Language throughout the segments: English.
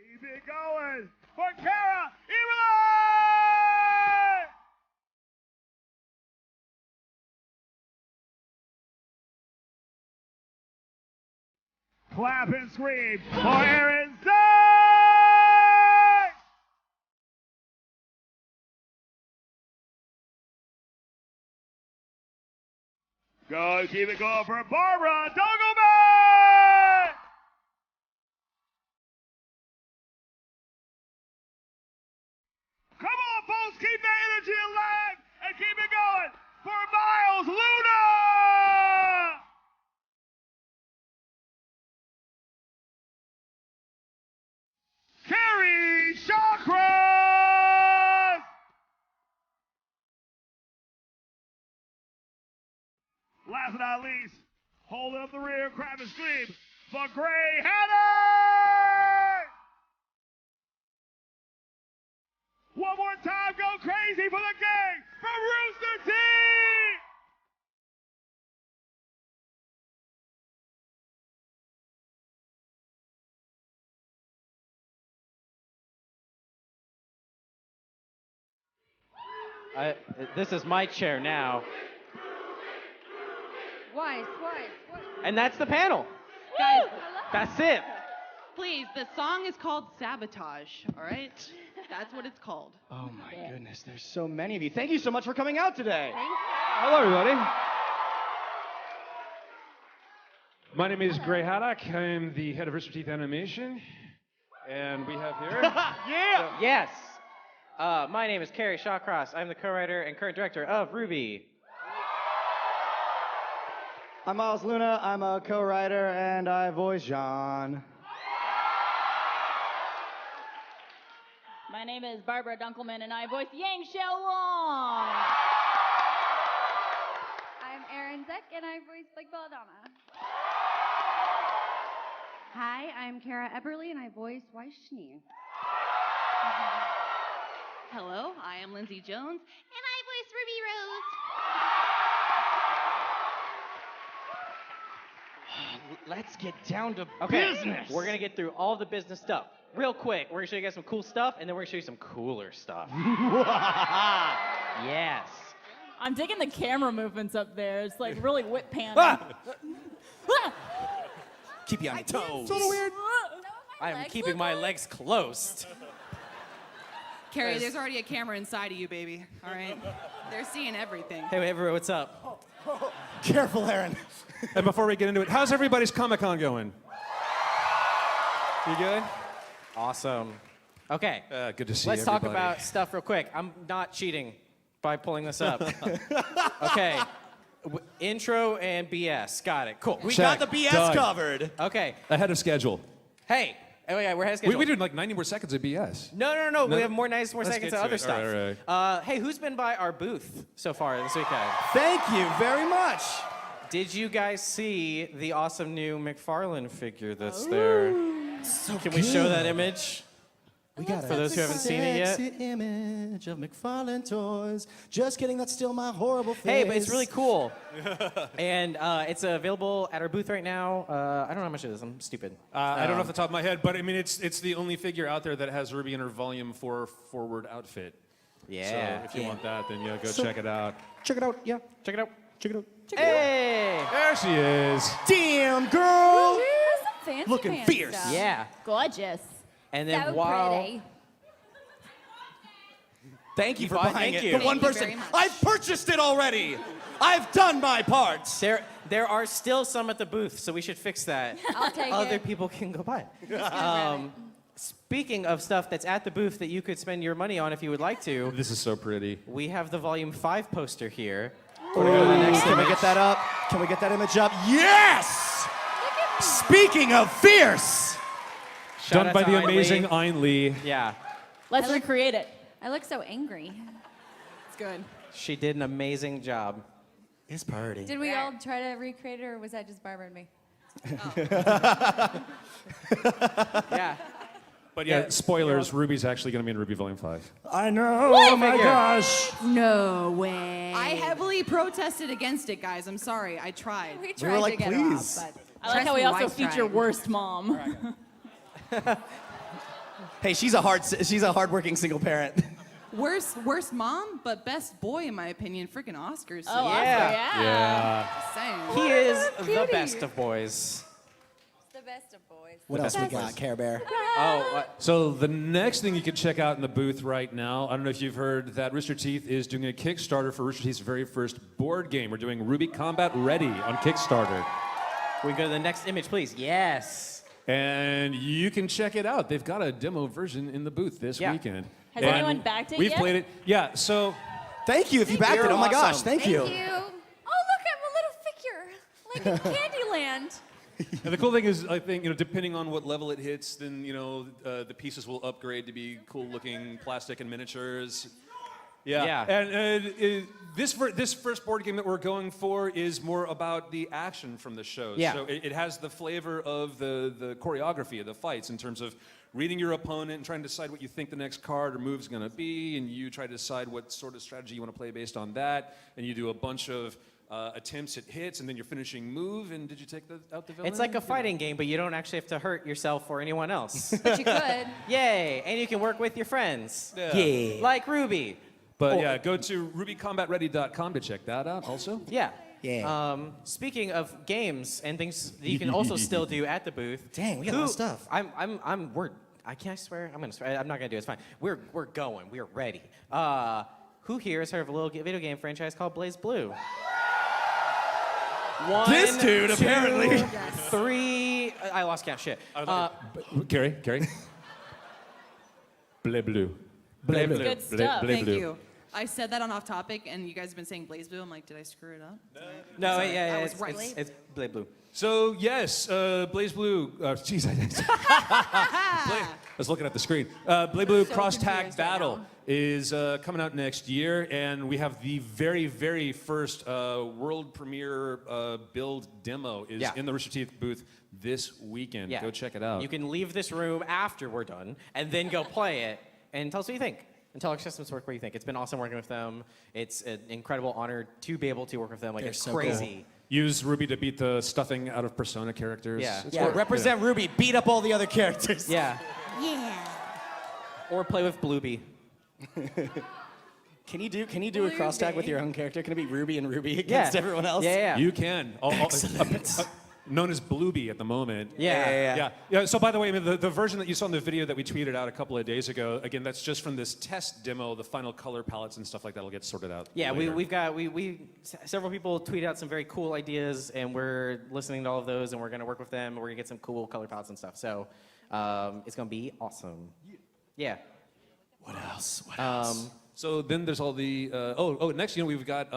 Keep it going for Kerry Shawcross. Clap and scream for Aaron Zay! Go, keep it going for Barbara Dunkelman! Come on, folks, keep that energy alive and keep it going for Miles Luna! Kerry Shawcross! Last but not least, holding up the rear, crab and scream for Gray Haddock! One more time, go crazy for the gang from Rooster Teeth! This is my chair now. Why? And that's the panel. Guys, That's it. please, the song is called Sabotage, all right? That's what it's called. Oh my goodness, there's so many of you. Thank you so much for coming out today. Hello, everybody. My name is Gray Haddock. I am the head of Rooster Teeth Animation. And we have here... Yeah! Yes. My name is Kerry Shawcross. I'm the co-writer and current director of RWBY. I'm Miles Luna. I'm a co-writer and I voice John. My name is Barbara Dunkelman, and I voice Yang Xiaolong. I'm Erin Zeck, and I voice Big Belladonna. Hi, I'm Kara Eberly, and I voice Weiss-Schnee. Hello, I am Lindsay Jones, and I voice Ruby Rose. Let's get down to Okay, business. we're gonna get through all the business stuff real quick. We're gonna show you guys some cool stuff, and then we're gonna show you some cooler stuff. Yes. I'm digging the camera movements up there. It's like really whip pan. Keep you on your toes. So weird. I'm keeping my legs closed. Kerry, there's already a camera inside of you, baby, all right? They're seeing everything. Hey, everyone, what's up? Careful, Aaron. And before we get into it, how's everybody's Comic-Con going? You good? Awesome. Okay. Good to see Let's talk everybody. about stuff real quick. I'm not cheating by pulling this up. Okay. Intro and BS. Got it. Cool. We Check. got the BS Done. covered. Okay. Ahead of schedule. Hey. Oh yeah, we're ahead of schedule. We did like 90 more seconds of BS. No. No? We have more Let's seconds get of to other it. stuff. All right. Hey, who's been by our booth so far this weekend? Thank you very much. Did you guys see the awesome new McFarlane figure that's there? So Can we show that image? We got For those who haven't seen it yet. Sexy image of McFarlane toys. Just kidding, that's still my horrible face. Hey, but it's really cool. And it's available at our booth right now. I don't know how much it is. I'm stupid. I don't know off the top of my head, but I mean, it's the only figure out there that has RWBY in her Volume 4 forward outfit. Yeah. So if you want that, then yeah, go check it out. Check it out, yeah. Check it out. Check it out. Hey! There she is. Damn, girl! That's some fancy Looking pants fierce. stuff. Yeah. Gorgeous. And then So while pretty. Thank you for bought- buying thank it. you. The one Thank you person. very much. I've purchased it already. I've done my part. there are still some at the booth, so we should fix that. I'll take Other it. people can go buy it. Speaking of stuff that's at the booth that you could spend your money on if you would like to, This is so pretty. we have the Volume 5 poster here. Can we get that up? Can we get that image up? Yes! Speaking of fierce. Shout Done out by to the Ayn amazing Lee. Ayn Lee. Yeah. Let's recreate it. I look so angry. It's good. She did an amazing job. It's party. Did we all try to recreate it, or was that just Barbara and me? Yeah. But yeah, Yeah. spoilers, RWBY's actually going to be in RWBY Volume 5. I know. Oh my figure. gosh. No way. I heavily protested against it, guys. I'm sorry. I tried. We We tried were like, to get please. her off, but I like how we me, also wife feature tried. worst mom. Hey, she's a hardworking single parent. Worst mom, but best boy in my opinion. Freaking Oscars. Oh, Yeah. Oscar, yeah. Same. He is the best of boys. The best of boys. What else we got, Care Bear? Oh, what? So the next thing you can check out in the booth right now, I don't know if you've heard that Rooster Teeth is doing a Kickstarter for Rooster Teeth's very first board game. We're doing RWBY Combat Ready on Kickstarter. Can we go to the next image, please? Yes. And you can check it out. They've got a demo version in the booth this weekend. Has And anyone backed it We've yet? played it. Yeah, so Thank you if you backed it. Oh my gosh, thank you. Oh, look, I'm a little figure. Like in Candyland. and the cool thing is, I think, depending on what level it hits, then, the pieces will upgrade to be cool-looking plastic and miniatures. Yeah. And this first board game that we're going for is more about the action from the show. Yeah. So it has the flavor of the choreography of the fights in terms of reading your opponent and trying to decide what you think the next card or move is going to be, and you try to decide what sort of strategy you want to play based on that, and you do a bunch of attempts at hits, and then your finishing move. And did you take out the villain? It's like a fighting game, but you don't actually have to hurt yourself or anyone else. But you could. Yay! And you can work with your friends. Yeah. Like Ruby. But yeah, go to RWBYCombatReady.com to check that out also. Yeah. Yeah. Speaking of games and things that you can also still do at the booth. Dang, we got a lot of stuff. I can't swear. I'm gonna swear. I'm not gonna do it. It's fine. We're going. We're ready. Who here has heard of a little video game franchise called Blaze Blue? One, This dude, two, apparently. 3. I lost count. Shit. Kerry. Bleu bleu. Bleu bleu. Good stuff. Thank you. I said that on Off Topic, and you guys have been saying Blaze Blue. I'm like, did I screw it up? No, Sorry, yeah, I was it's, right. it's Blaze Blue. So yes, Blaze Blue. Jeez, I was looking at the screen. Blaze Blue Cross Tag confused right Battle now. is coming out next year, and we have the very, very first world premiere build demo is in the Rooster Teeth booth this weekend. Yeah. Go check it out. You can leave this room after we're done, and then go play it, and tell us what you think. And tell our systems work what you think. It's been awesome working with them. It's an incredible honor to be able to work with them. Like, They're it's so crazy. Use RWBY to beat the stuffing out of Persona characters. Yeah. It's Yeah, great. represent Ruby. Beat up all the other characters. Yeah. Yeah. Or play with Blueby. Can you do a cross tag with your own character? Can it be Ruby and Ruby against everyone else? Yeah. You can. Excellent. Known as Blueby at the moment. Yeah. Yeah. So by the way, I mean, the version that you saw in the video that we tweeted out a couple of days ago, again, that's just from this test demo. The final color palettes and stuff like that will get sorted out. Yeah, later. we've got several people tweet out some very cool ideas, and we're listening to all of those, and we're gonna work with them, and we're gonna get some cool color palettes and stuff. So it's gonna be awesome. Yeah. What else? So then there's all the next we've got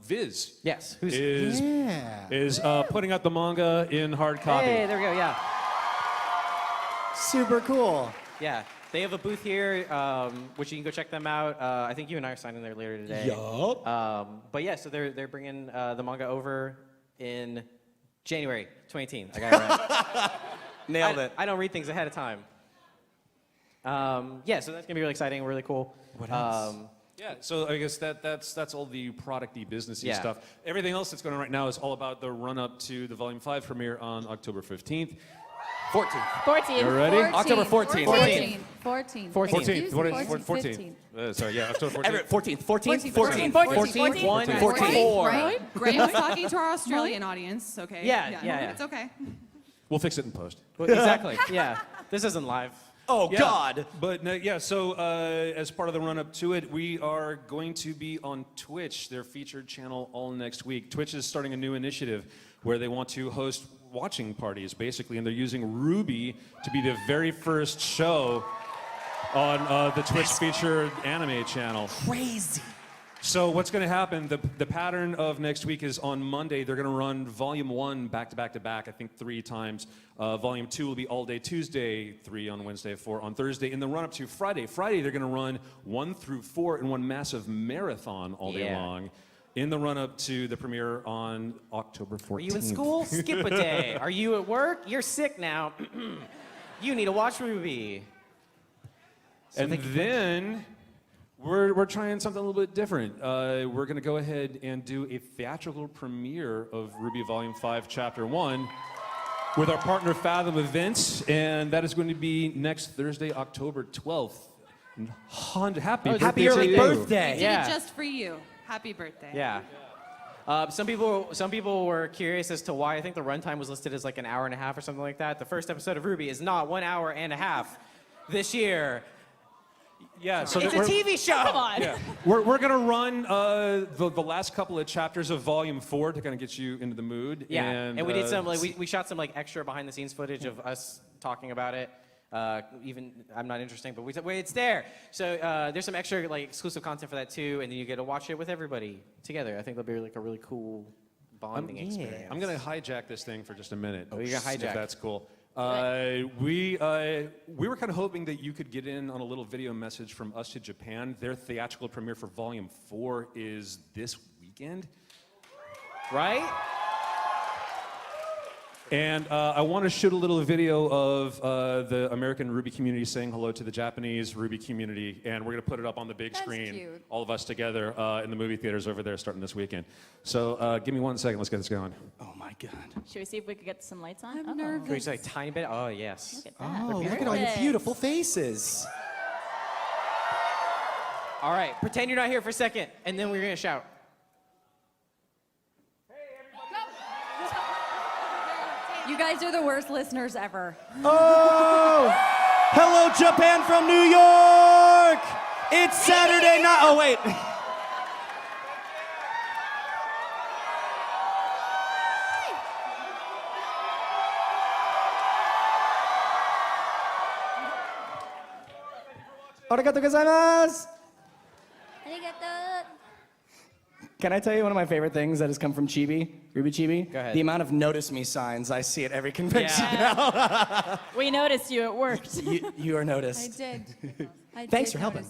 Viz. Yes. Is putting out the manga in hard copy. Hey, there we go. Yeah. Super cool. Yeah. They have a booth here, which you can go check them out. I think you and I are signing there later today. Yup. But yeah, so they're bringing the manga over in January 2018. I got it right. Nailed it. I don't read things ahead of time. Yeah, so that's gonna be really exciting, really cool. What else? Yeah, so I guess that's all the product-y, businessy Yeah. stuff. Everything else that's going on right now is all about the run-up to the Volume 5 premiere on October 15th. 14th. 14. You ready? October 14th. 14th. 14th. 14th. What is 14th. 14th? Sorry, yeah, October 14th. Everett, 14th. 14th. 14th. 14th. 1, 14. 4. Right? Graham was talking to our Australian audience, okay? Yeah. It's okay. We'll fix it in post. Exactly. Yeah. This isn't live. Oh, Yeah, God. But so as part of the run-up to it, we are going to be on Twitch, their featured channel, all next week. Twitch is starting a new initiative where they want to host watching parties, basically, and they're using RWBY to be the very first show on the Twitch featured anime channel. Crazy. So what's going to happen, the pattern of next week is on Monday, they're going to run Volume 1 back to back to back, I think 3 times. Volume 2 will be all day Tuesday, 3 on Wednesday, 4 on Thursday. In the run-up to Friday, they're going to run 1 through 4 in one massive marathon all day long. In the run-up to the premiere on October 14th. Are you in school? Skip a day. Are you at work? You're sick now. You need to watch RWBY. And then we're trying something a little bit different. We're going to go ahead and do a theatrical premiere of RWBY Volume 5, Chapter 1 with our partner Fathom Events, and that is going to be next Thursday, October 12th. Happy Happy early to you. birthday. We did it just for you. Happy birthday. Yeah. Some people were curious as to why I think the runtime was listed as like an hour and a half or something like that. The first episode of RWBY is not 1 hour and a half this year. Yeah, so It's a TV show. Come on. Yeah. We're going to run the last couple of chapters of Volume 4 to kind of get you into the mood. Yeah, and we did some like we we shot some like extra behind the scenes footage of us talking about it. Even I'm not interesting, but it's there. So there's some extra like exclusive content for that too, and then you get to watch it with everybody together. I think that'll be like a really cool bonding experience. I'm going to hijack this thing for just a minute. Oh, you're gonna hijack. If that's cool. We were kind of hoping that you could get in on a little video message from us to Japan. Their theatrical premiere for Volume 4 is this weekend. Right? And I want to shoot a little video of the American RWBY community saying hello to the Japanese RWBY community, and we're going to put it up on the big screen, cute. all of us together in the movie theaters over there starting this weekend. So give me 1 second, let's get this going. Oh my God. Should we see if we could get some lights on? I'm Uh-oh. nervous. Can we just like tiny bit? Oh yes. Look at that. Oh, look at all your Perfect. beautiful faces. All right, pretend you're not here for a second, and then we're gonna shout. You guys are the worst listeners ever. Oh! Hello, Japan from New York! It's Saturday night. Oh, wait. Arigatou gozaimasu! Can I tell you one of my favorite things that has come from Chibi, RWBY Chibi? Go ahead. The amount of notice me signs I see at every convention Yeah. now. We noticed you. It worked. You are noticed. did. Thanks for helping.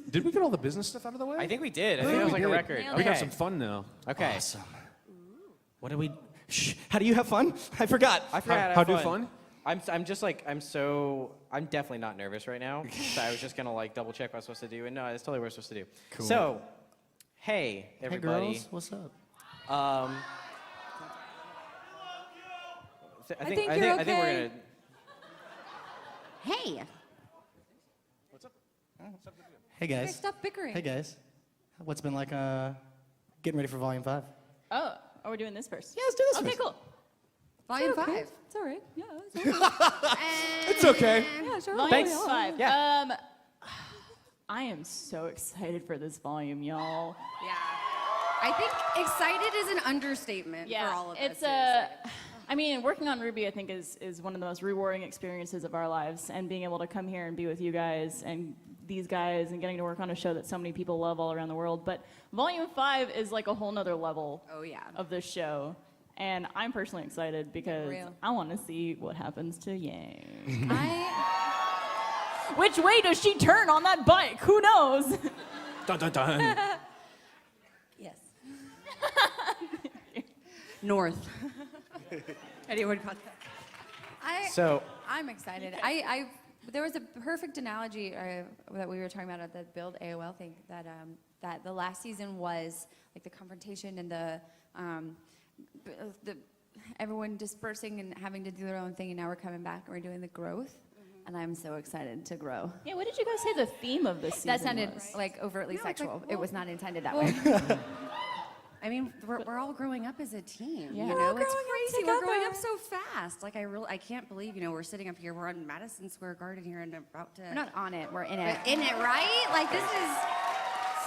Did we get all the business stuff out of the way? I think we did. I think it was like a record. Nailed We Okay. have some fun now. Okay. Awesome. What do we? Shh. How do you have fun? I forgot. I forgot How do fun? I'm just like I'm definitely not nervous right now. So I was just gonna like double check what I was supposed to do, and no, that's totally what I was supposed to do. Cool. So, hey everybody. Hey girls, what's up? I think I you're think we're okay. gonna. Hey. Hey Guys, guys. stop bickering. Hey guys. What's been like getting ready for Volume 5? Oh, are we doing this first? Yeah, let's do this Okay, first. cool. Volume Okay. 5. It's all right. Yeah, it's all right. It's okay. Yeah, sure. Volume Thanks. 5. Yeah. I am so excited for this volume, y'all. Yeah. I think excited is an understatement for all of it's us. I mean, working on RWBY, I think, is one of the most rewarding experiences of our lives, and being able to come here and be with you guys and these guys and getting to work on a show that so many people love all around the world. But Volume 5 is like a whole nother level Oh, yeah. of this show. And I'm personally excited because Real. I want to see what happens to Yang. I Which way does she turn on that bike? Who knows? Dun dun dun. yes. North. Anyone got that? So I'm excited. There was a perfect analogy that we were talking about at the Build AOL thing that the last season was like the confrontation and the everyone dispersing and having to do their own thing, and now we're coming back and we're doing the growth, and I'm so excited to grow. Yeah, what did you guys say the theme of this season That sounded was? like overtly No, it's like, sexual. It well- was not intended that way. I mean, we're all growing up as a team. Yeah. You We're know, all it's growing up crazy. We're growing up together. so fast. Like I can't believe, we're sitting up here. We're on Madison Square Garden here and about to. We're not on it. We're in it. in it, right? Like this is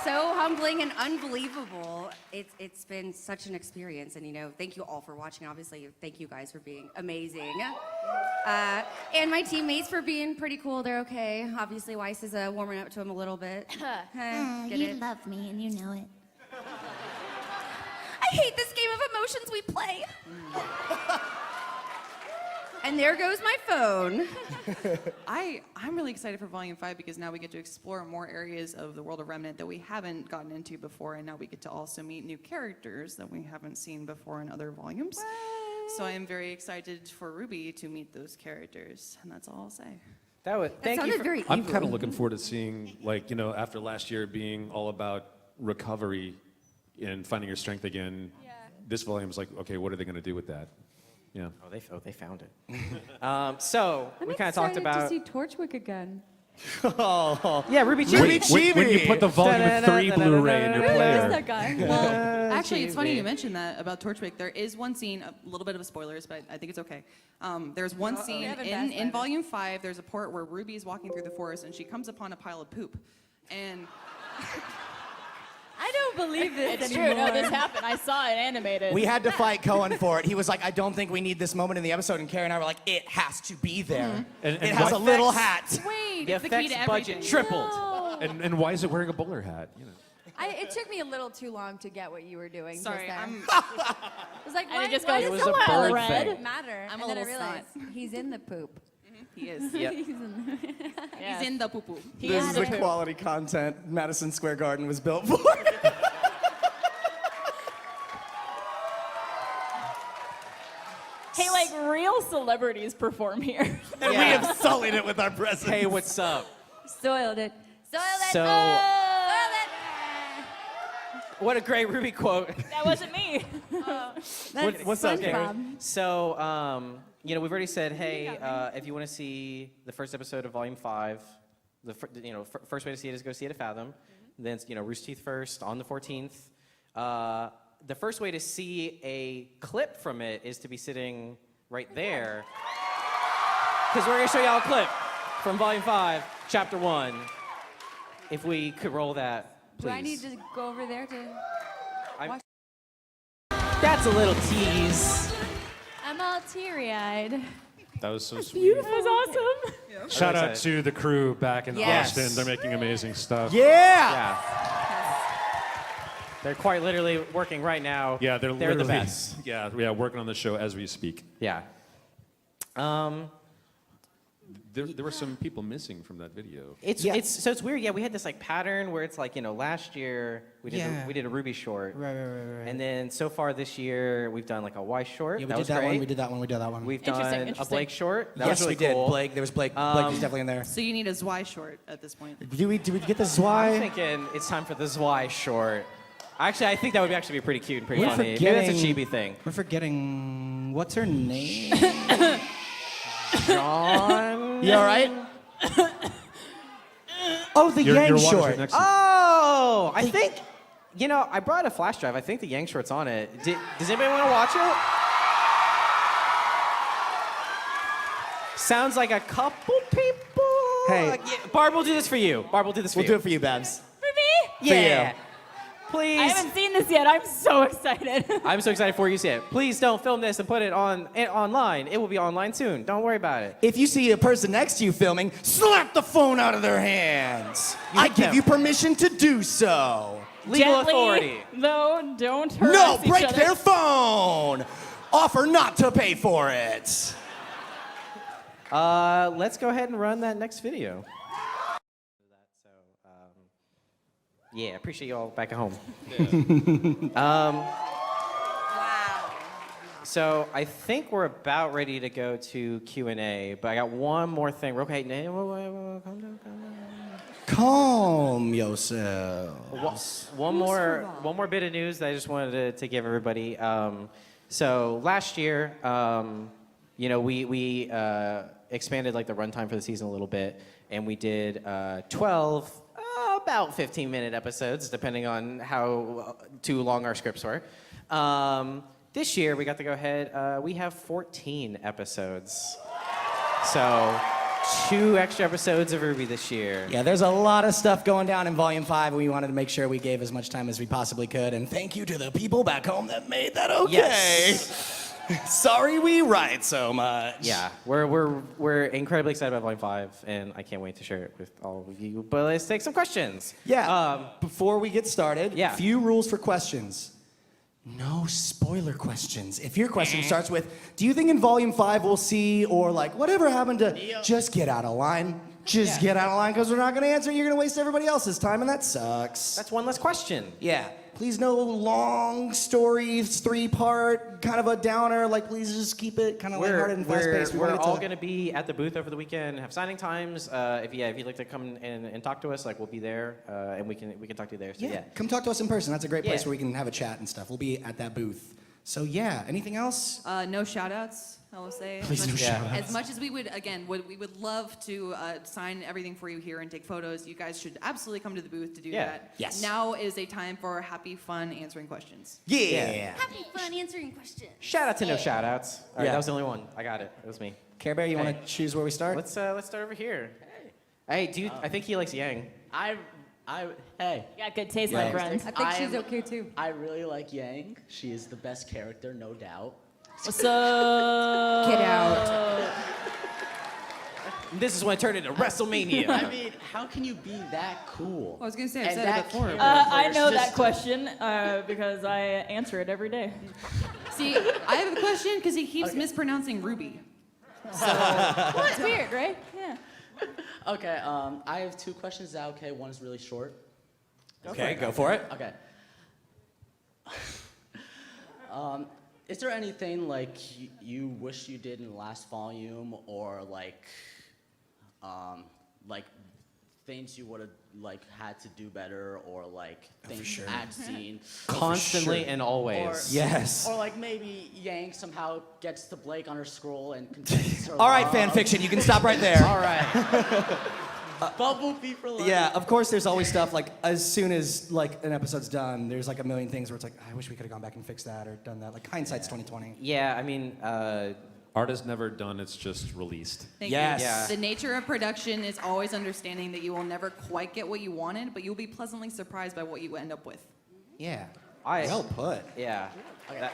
so humbling and unbelievable. It's been such an experience, and thank you all for watching. Obviously, thank you guys for being amazing, and my teammates for being pretty cool. They're okay. Obviously, Weiss is warming up to him a little bit. Get it? love me, and you know it. I hate this game of emotions we play. And there goes my phone. I'm really excited for Volume 5 because now we get to explore more areas of the world of Remnant that we haven't gotten into before, and now we get to also meet new characters that we haven't seen before in other volumes. So I am very excited for RWBY to meet those characters, and that's all I'll say. that was That thank you. sounded For, very I'm evil. kind of looking forward to seeing, after last year being all about recovery and finding your strength again. This volume is like, okay, what are they going to do with that? Yeah. Oh, they found it. So we kind of talked about. to see Torchwick again. Yeah, RWBY Ruby Chibi. When you put the Volume 3 Blu-ray in your Who is player. that guy? Well, actually, it's funny you mentioned that about Torchwick. There is one scene, a little bit of spoilers, but I think it's okay. There's one scene in Volume 5, there's a part where Ruby is walking through the forest and she comes upon a pile of poop. And I don't believe this It's anymore. true. No, this happened. I saw it animated. We had to fight Cohen for it. He was like, I don't think we need this moment in the episode. And Carrie and I were like, it has to be there. And it has a little hat. Wait, The It's the key effects to budget everything. tripled. no. And why is it wearing a bowler hat? You know. It took me a little too long to get what you were doing. sorry, just there. I'm I was like, And why, it just why goes, does it was a it bird red thing. matter? I'm and a then I little realized he's in the poop. he is. Yep. He's in the Yeah. He's in the poo-poo. He This is is the the poop. quality content Madison Square Garden was built for. Hey, like real celebrities perform here. And we have sullied it with our presence. Hey, what's up? Soiled it. Soiled it. So- Soiled it. What a great RWBY quote. That wasn't me. That's What's up, Gary? SpongeBob. So, we've already said, hey, if you want to see the first episode of Volume 5, first way to see it is go see it at Fathom. Then, Rooster Teeth first on the 14th. The first way to see a clip from it is to be sitting right there. Because we're going to show y'all a clip from Volume 5, Chapter 1. If we could roll that, please. Do I need to go over there to? That's a little tease. I'm all teary-eyed. That was so sweet. Beautiful. That was awesome. Shout out to the crew back in Yes. Austin. They're making amazing stuff. Yeah. Yeah. They're quite literally working right now. Yeah, they're the literally, best. Yeah, working on the show as we speak. Yeah. There were some people missing from that video. It's weird. Yeah, we had this like pattern where it's like last year we did Yeah. we did a RWBY short, Right. and then so far this year we've done like a Y short. Yeah, we that did was that great. one. We did that one. We did that one. We've Interesting, done a interesting. Blake short. That yes, was really we did. cool. Blake. There was Blake. Blake was definitely in there. So you need a Zwei short at this point. Do we get the I'm Zwei? thinking it's time for the Y short. Actually, I think that would actually be pretty cute and pretty We're funny. Maybe that's a forgetting- chibi thing. We're forgetting. What's her name? John. You all right? Oh, the Your Yang water's short. right next to you. Oh, I think, I brought a flash drive. I think the Yang short's on it. Does anybody want to watch it? Sounds like a couple people. Hey. Barb will do this for you. Barb will do this for We'll you. do it for you, Babs. For me? Yeah. you. Please. I haven't seen this yet. I'm so excited. I'm so excited for you to see it. Please don't film this and put it online. It will be online soon. Don't worry about it. If you see a person next to you filming, slap the phone out of their hands. I hit give them. you permission to do so. Legal Gently, authority. Though, don't hurt No, each break other. their phone. Offer not to pay for it. Let's go ahead and run that next video. Yeah, appreciate you all back at home. Wow. So I think we're about ready to go to Q&A, but I got one more thing. Real quick, calm down. Calm yourself. One more bit of news that I just wanted to give everybody. So last year, we expanded like the runtime for the season a little bit, and we did 12 about 15-minute episodes, depending on how too long our scripts were. This year, we got to go ahead. We have 14 episodes. So 2 extra episodes of RWBY this year. Yeah, there's a lot of stuff going down in Volume 5, and we wanted to make sure we gave as much time as we possibly could. And thank you to the people back home that made that okay. Yes. Sorry we write so much. Yeah, we're incredibly excited about Volume 5, and I can't wait to share it with all of you. But let's take some questions. Yeah. Before we get started, Yeah. few rules for questions. No spoiler questions. If your question starts with, do you think in Volume 5 we'll see, or like, whatever happened to, just get out of line. Just get out of line, because we're not going to answer. You're going to waste everybody else's time, and that sucks. That's one less question. Yeah. Please no long stories, 3-part, kind of a downer. Like, please just keep it kind of lighthearted and fast-paced. We're all going to be at the booth over the weekend, have signing times. If you'd like to come and talk to us, like we'll be there, and we can talk to you there. So, Yeah, come talk to us in person. That's a great place Yeah. where we can have a chat and stuff. We'll be at that booth. So yeah, anything else? No shout-outs, I will say. Please no shout-outs. As much as we would, again, we would love to sign everything for you here and take photos, you guys should absolutely come to the booth to do that. Yes. Now is a time for happy, fun answering questions. Yeah. Happy fun answering questions. Shout out to no shout outs. All right, Yeah. that was the only one. I got it. It was me. Care Bear, you Hey. want to choose where we start? Let's start over here. Hey, dude, I think he likes Yang. Hey, You got good taste, Yeah. my friend. I think she's okay too. I really like Yang. She is the best character, no doubt. What's up? Get out. This is when it turned into WrestleMania. I mean, how can you be that cool? I was gonna say, I've And said it that before. character I for know your that sister? question because I answer it every day. See, I have a question because he keeps mispronouncing Ruby. Well, it's weird, right? Yeah. Okay, I have 2 questions. Is that okay? One is really short. Okay, go for it. Okay. Is there anything like you wish you did in the last volume, or like things you would have like had to do better, or like things sure. I've seen? Constantly sure. and always. Yes. Or like maybe Yang somehow gets to Blake on her scroll and continues her All right, love. fan fiction, you can stop right there. All right. Bumblebee for life. Yeah, of course there's always stuff like as soon as like an episode's done, there's like a million things where it's like, I wish we could have gone back and fixed that or done that. Like hindsight's 2020. Yeah, I mean, Art is never done, it's just released. Thank Yes. you. Yeah. The nature of production is always understanding that you will never quite get what you wanted, but you'll be pleasantly surprised by what you end up with. Yeah. I Well put. yeah,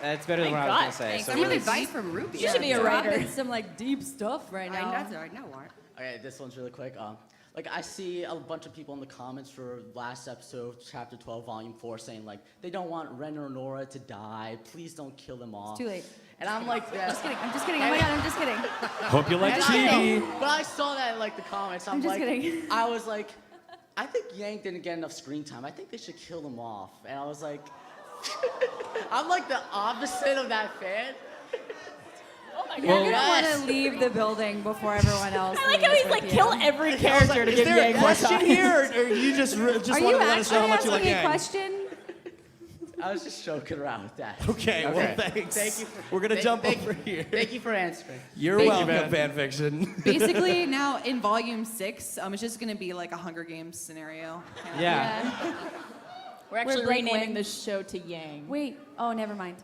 that's better than what I was God, gonna say. thanks. So I'm Some really- advice from Ruby. You should be a writer. Dropping some like deep stuff right now. I know, Art. Okay, this one's really quick. Like I see a bunch of people in the comments for last episode, chapter 12, volume 4, saying like they don't want Ren or Nora to die. Please don't kill them off. Too late. And I'm like, Just kidding. I'm just kidding. Oh my god, I'm just kidding. Hope you like and chibi. but I saw that in like the comments. I'm just like, kidding. I was like, I think Yang didn't get enough screen time. I think they should kill them off. And I was like, I'm like the opposite of that fan. Oh my You're God. gonna Yes. want to leave the building before everyone else. I like how leaves he's like, with kill you. every character to Is give there a Yang more question time. here, or you just Are wanted you to let us know actually how much you like asking a Yang? question? I was just joking around with that. Okay, well thanks. Thank you. For, We're gonna jump thank- over here. Thank you for answering. You're Thank you, welcome, man. fan fiction. Basically, now in volume 6, it's just gonna be like a Hunger Games scenario. Yeah. We're actually Blake renaming wins. this show to Yang. Wait. Oh, never mind.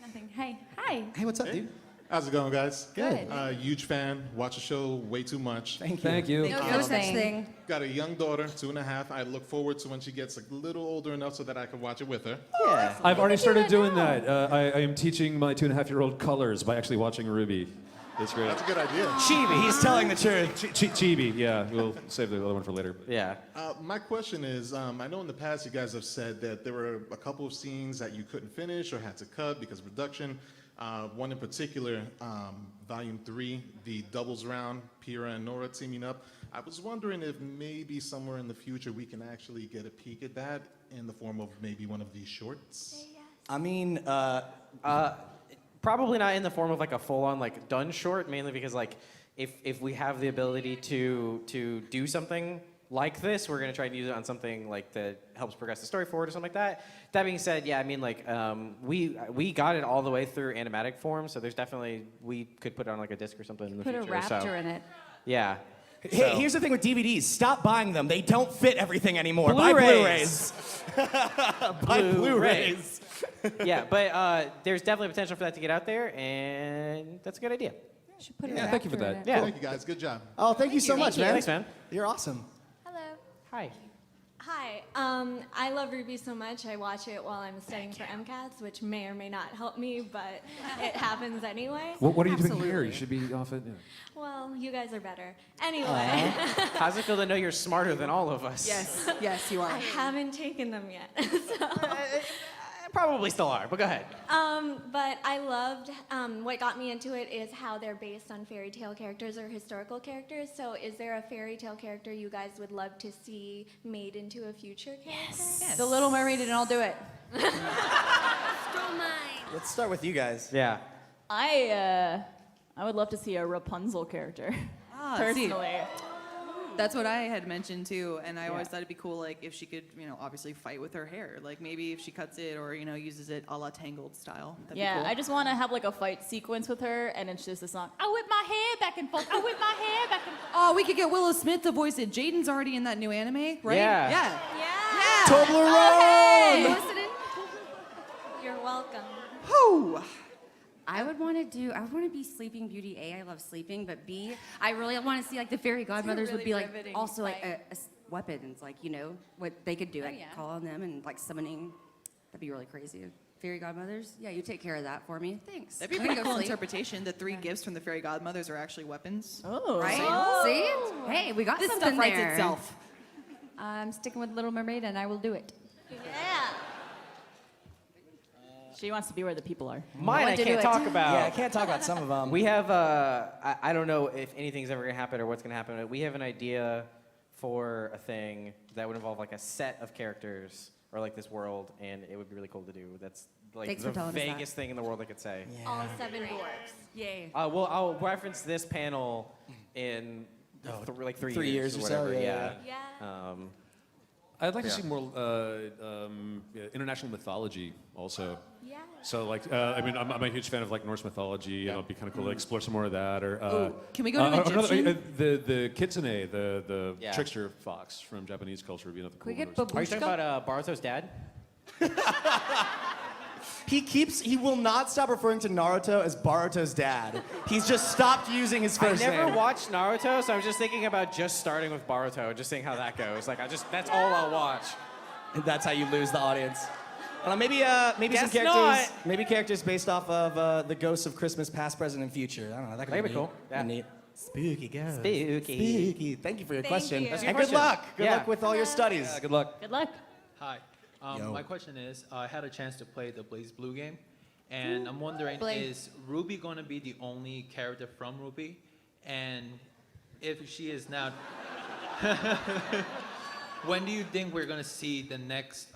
Nothing. Hey. Hi. Hey, what's up, dude? How's it going, guys? Good. Huge fan. Watch the show way too much. Thank you. Thank you. No such thing. Got a young daughter, 2.5. I look forward to when she gets a little older enough so that I can watch it with her. Yeah. I've already started that doing now. that. I am teaching my 2.5-year-old colors by actually watching RWBY. That's great. That's a good idea. Chibi, he's telling the truth. Chibi, yeah. We'll save the other one for later. Yeah. My question is, I know in the past you guys have said that there were a couple of scenes that you couldn't finish or had to cut because of production. One in particular, Volume 3, the doubles round, Pira and Nora teaming up. I was wondering if maybe somewhere in the future we can actually get a peek at that in the form of maybe one of these shorts. I mean, Probably not in the form of like a full-on like done short, mainly because like if we have the ability to do something like this, we're gonna try and use it on something like that helps progress the story forward or something like that. That being said, yeah, I mean like we got it all the way through animatic form, so there's definitely we could put it on like a disc or something in the Put a future. raptor so, in it. yeah. hey, So- here's the thing with DVDs. Stop buying them. They don't fit everything anymore. Buy Blu-rays. Blu-rays. Buy Blu-rays. Yeah, but there's definitely potential for that to get out there, and that's a good idea. Should put a Yeah, thank you for raptor in that. it. Yeah. Thank you guys. Good job. Oh, thank you so much, man. Thanks, man. You're awesome. Hello. Hi. Hi. I love RWBY so much. I watch it while I'm studying for MCATs, which may or may not help me, but it happens anyway. What are you doing here? You should be off it. Yeah. Well, you guys are better. Anyway, How's it feel to know you're smarter than all of us? Yes, you are. I haven't taken them yet. Probably still are, but go ahead. But I loved, what got me into it is how they're based on fairy tale characters or historical characters. So is there a fairy tale character you guys would love to see made into a future character? Yes. The Little Mermaid, and I'll do it. Stole mine. Let's start with you guys. Yeah. I would love to see a Rapunzel character. Ah, Personally. That's what I had mentioned too, and I always Yeah. thought it'd be cool, like if she could, obviously fight with her hair, like maybe if she cuts it or uses it a la Tangled style. That'd be Yeah, cool. I just want to have like a fight sequence with her, and it's just a song. I whip my hair back and forth. I whip my hair back and forth. Oh, we could get Willow Smith to voice it. Jaden's already in that new anime, right? Yeah. Yeah. Toblerone! Listening? You're welcome. Whew. I would want to be Sleeping Beauty. A, I love sleeping, but B, I really want to see like the fairy godmothers would really be like riveting also like fight. weapons, like what they could do, like yeah. call on them and like summoning. That'd be really crazy. Fairy godmothers, yeah, you take care of that for me. Thanks. That'd be a I'm pretty gonna go cool sleep. interpretation. The 3 gifts from the fairy godmothers are actually weapons. Oh, Right? See? Hey, we got This something stuff writes there. itself. I'm sticking with Little Mermaid, and I will do it. Yeah. She wants to be where the people are. Mine I to do can't it. talk about. Yeah, I can't talk about some of them. We have, I don't know if anything's ever going to happen or what's going to happen, but we have an idea for a thing that would involve like a set of characters or like this world, and it would be really cool to do. That's like Thanks the for telling us that. vaguest thing in the world I could say. All 7 dwarfs. Yay. Well, I'll reference this panel in like 3 years or or so, whatever. yeah. Yeah. I'd like to see more international mythology also. Yeah. So like, I'm a huge fan of like Norse mythology, and it'd be kind of cool to explore some more of that. Or Can we go to Egyptian? the kitsune, the Yeah. trickster fox from Japanese culture would be another cool we get one. Are you talking about Boruto's dad? He will not stop referring to Naruto as Boruto's dad. He's just stopped using his I first never name. watched Naruto, so I was just thinking about just starting with Boruto, just seeing how that goes. Like that's all I'll watch. And that's how you lose the audience. Maybe some Guess characters. not. Maybe characters based off of the ghosts of Christmas past, present, and future. I don't know. That could That'd be be cool. Yeah. Neat. Spooky ghosts. Spooky. Spooky. Thank you for your Thank question. you. That's a And good good question. luck. Good Yeah. luck with all your studies. Good luck. Good luck. Hi. Yo. My question is, I had a chance to play the Blaze Blue game, and I'm wondering, Blaze. is Ruby going to be the only character from RWBY? And if she is now, when do you think we're going to see the next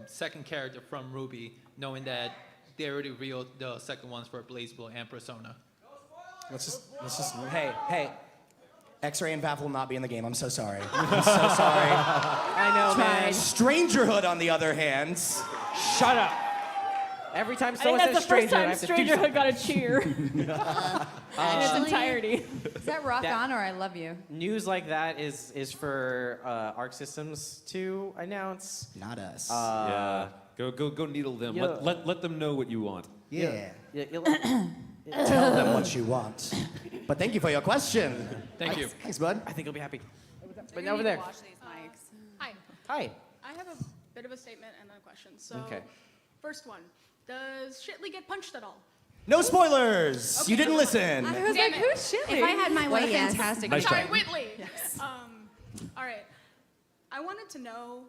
second character from RWBY, knowing that they already revealed the second ones for Blaze Blue and Persona? Let's just. Hey. X-Ray and Vav will not be in the game. I'm so sorry. I'm so sorry. I know, man. Strangerhood, on the other hand. Shut up. Every time I think someone that's says the first stranger, I time have to do Strangerhood something. got a cheer in its entirety. Is that Rock That- On or I Love You? News like that is for Arc Systems to announce. Not us. Yeah. Go needle them. Yeah. Let them know what you want. yeah. Tell Tell them what you want. But thank you for your question. Thank you. Thanks, bud. I think you'll be happy. But over there. Watch these mics. Hi. Hi. I have a bit of a statement and then a question. So, Okay. first one. Does Shitley get punched at all? No spoilers. Okay. You didn't listen. I was Damn like, it. who's Shitley? If I had my What a way, yes. fantastic Nice Sorry, try. Whitley. Yes. All right. I wanted to know,